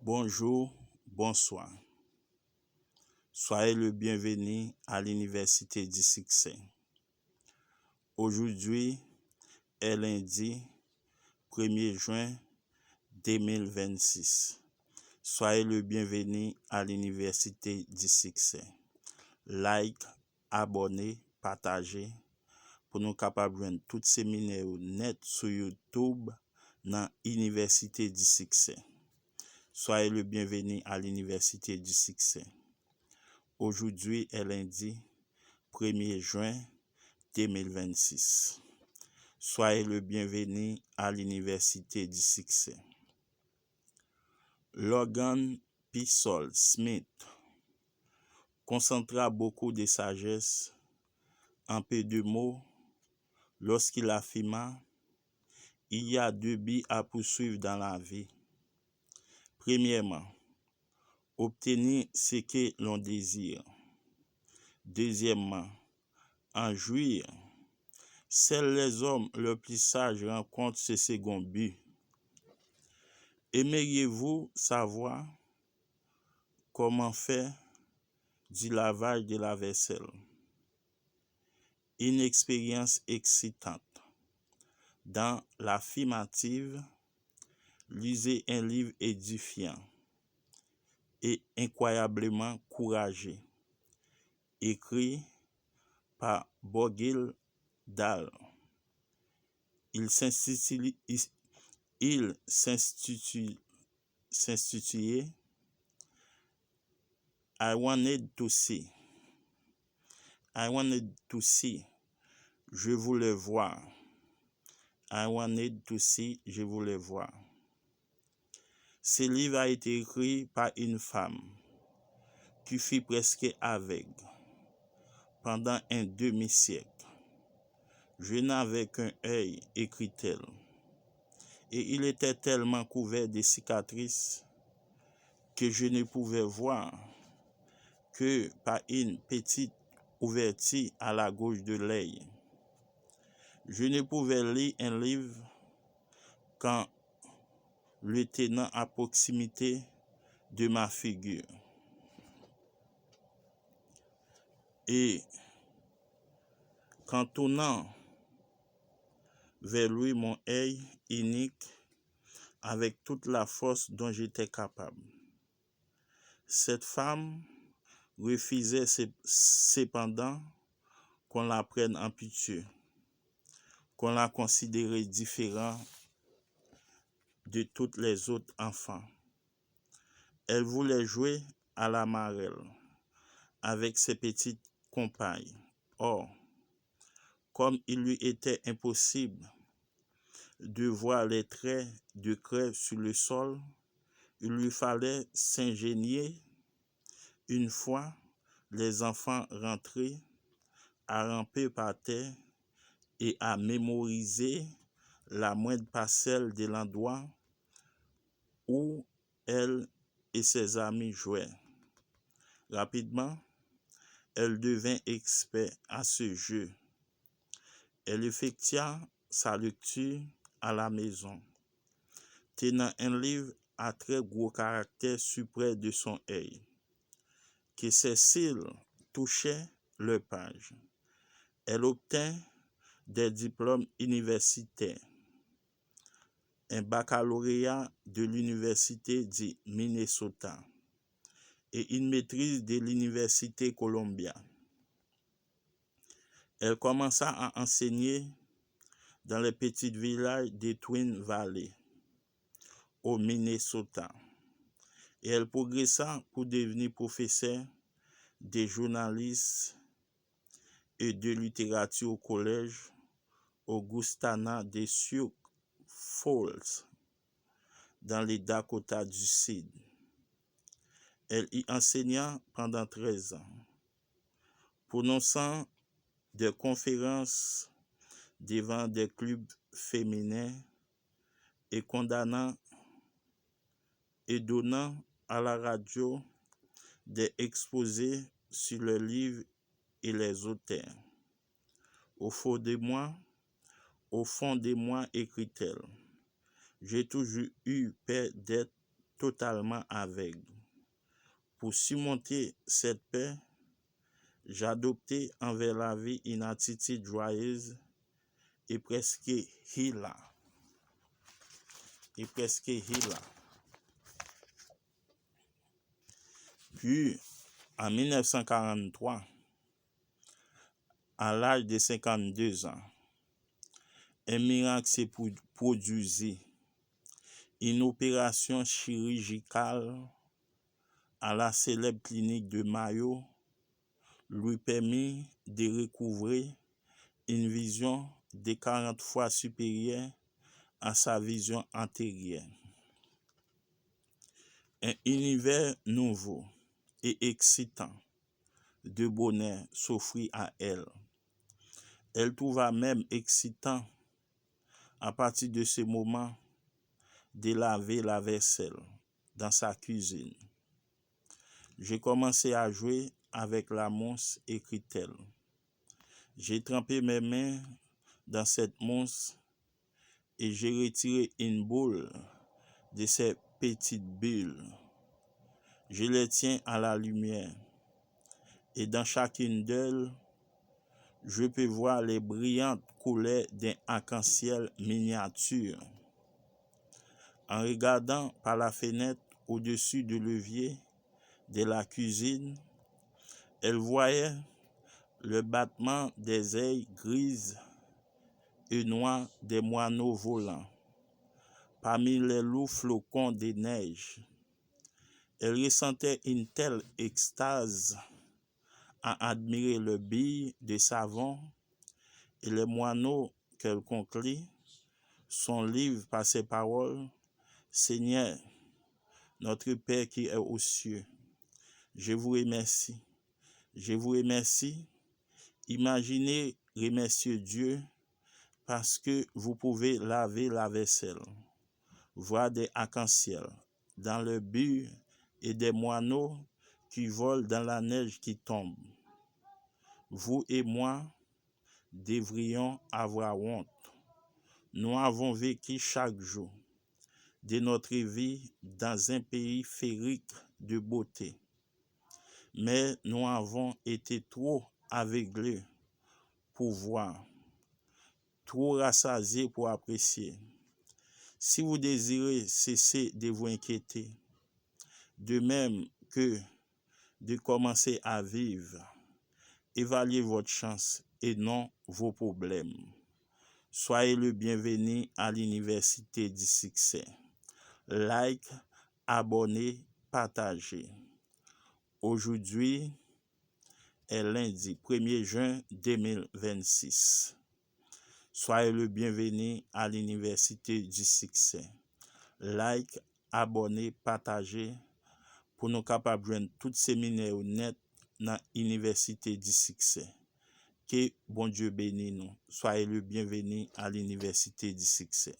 Bonjour, bonsoir. Soyez le bienvenu à l'Université du Succès. Aujourd'hui est lundi 1er juin 2026. Soyez le bienvenu à l'Université du Succès. Like, abonnez, partagez pour nous capables de joindre tous ces séminaires net sur YouTube dans l'Université du Succès. Soyez le bienvenu à l'Université du Succès. Aujourd'hui est lundi 1er juin 2026. Soyez le bienvenu à l'Université du Succès. Logan Pearsall Smith concentra beaucoup de sagesse en peu de mots lorsqu'il affirma: il y a deux buts à poursuivre dans la vie. Premièrement, obtenir ce que l'on désire. Deuxièmement, en jouir. Seuls les hommes les plus sages rencontrent ce second but. Aimeriez-vous savoir comment faire du lavage de la vaisselle? Une expérience excitante. Dans l'affirmative, lisez un livre édifiant et incroyablement courageux, écrit par Bogill Dahl. Il s'intitulait I wanted to see. Je voulais voir. I wanted to see. Je voulais voir. Ce livre a été écrit par une femme qui fut presque aveugle pendant un demi-siècle. Je n'avais qu'un œil, écrit-elle, et il était tellement couvert de cicatrices que je ne pouvais voir que par une petite ouverture à la gauche de l'œil. Je ne pouvais lire un livre qu'en le tenant à proximité de ma figure. Et qu'en tournant vers lui mon œil unique avec toute la force dont j'étais capable. Cette femme refusait cependant qu'on la prenne en pitié, qu'on la considérait différente de tous les autres enfants. Elle voulait jouer à la marelle avec ses petites compagnes. Or, comme il lui était impossible de voir les traits de crève sur le sol, il lui fallait s'ingénier. Une fois les enfants rentrés, à ramper par terre et à mémoriser la moindre parcelle de l'endroit où elle et ses amis jouaient. Rapidement, elle devint experte à ce jeu. Elle effectua sa lecture à la maison, tenant un livre à très gros caractères sur près de son œil, que ses cils touchaient leurs pages. Elle obtint des diplômes universitaires, un baccalauréat de l'Université du Minnesota et une maîtrise de l'Université Columbia. Elle commença à enseigner dans les petits villages de Twin Valley, au Minnesota, et elle progressa pour devenir professeure de journalisme et de littérature au collège Augustana de Sioux Falls, dans les Dakota du Sud. Elle y enseigna pendant 13 ans, prononçant des conférences devant des clubs féminins et condamnant et donnant à la radio des exposés sur les livres et les auteurs. Au fond de moi, écrit-elle, j'ai toujours eu peur d'être totalement aveugle. Pour surmonter cette peur, j'adoptais envers la vie une attitude joyeuse et presque hila. Puis, en 1943, à l'âge de 52 ans, un miracle s'est produit. Une opération chirurgicale à la célèbre clinique de Mayo lui permit de recouvrer une vision de 40 fois supérieure à sa vision antérieure. Un univers nouveau et excitant de bonheur s'offrit à elle. Elle trouva même excitant, à partir de ce moment, de laver la vaisselle dans sa cuisine. J'ai commencé à jouer avec la mousse, écrit-elle. J'ai trempé mes mains dans cette mousse et j'ai retiré une boule de ces petites bulles. Je les tiens à la lumière et dans chacune d'elles, je peux voir les brillantes couleurs d'un arc-en-ciel miniature. En regardant par la fenêtre au-dessus du levier de la cuisine, elle voyait le battement des ailes grises et noires des moineaux volants parmi les lourds flocons de neige. Elle ressentait une telle extase à admirer le billes de savon et les moineaux qu'elle conclut son livre par ces paroles: Seigneur, notre Père qui est aux cieux, je vous remercie. Je vous remercie. Imaginez remercier Dieu parce que vous pouvez laver la vaisselle, voir des arcs-en-ciel dans le but et des moineaux qui volent dans la neige qui tombe. Vous et moi devrions avoir honte. Nous avons vécu chaque jour de notre vie dans un pays féerique de beauté, mais nous avons été trop aveuglés pour voir, trop rassasiés pour apprécier. Si vous désirez cesser de vous inquiéter, de même que de commencer à vivre, évaluez votre chance et non vos problèmes. Soyez le bienvenu à l'Université du Succès. Like, abonnez, partagez. Aujourd'hui est lundi 1er juin 2026. Soyez le bienvenu à l'Université du Succès. Like, abonnez, partagez pour nous capables de joindre tous ces séminaires net dans l'Université du Succès. Que bon Dieu bénisse nous. Soyez le bienvenu à l'Université du Succès.